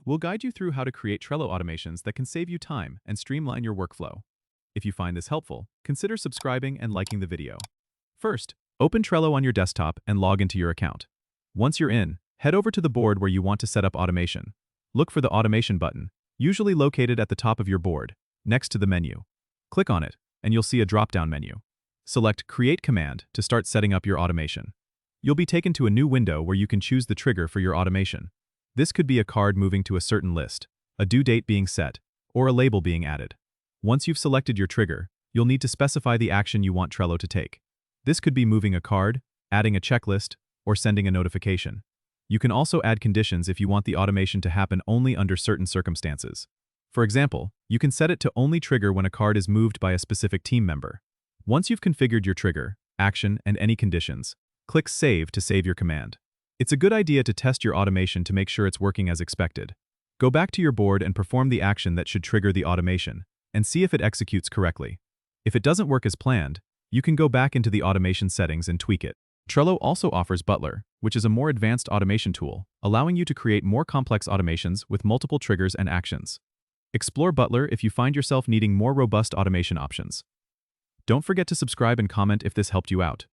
We'll guide you through how to create Trello automations that can save you time and streamline your workflow. If you find this helpful, consider subscribing and liking the video. First, open Trello on your desktop and log into your account. Once you're in, head over to the board where you want to set up automation. Look for the Automation button, usually located at the top of your board, next to the menu. Click on it, and you'll see a drop-down menu. Select Create Command to start setting up your automation. You'll be taken to a new window where you can choose the trigger for your automation. This could be a card moving to a certain list, a due date being set, or a label being added. Once you've selected your trigger, you'll need to specify the action you want Trello to take. This could be moving a card, adding a checklist, or sending a notification. You can also add conditions if you want the automation to happen only under certain circumstances. For example, you can set it to only trigger when a card is moved by a specific team member. Once you've configured your trigger, action, and any conditions, click Save to save your command. It's a good idea to test your automation to make sure it's working as expected. Go back to your board and perform the action that should trigger the automation, and see if it executes correctly. If it doesn't work as planned, you can go back into the automation settings and tweak it. Trello also offers Butler, which is a more advanced automation tool, allowing you to create more complex automations with multiple triggers and actions. Explore Butler if you find yourself needing more robust automation options. Don't forget to subscribe and comment if this helped you out.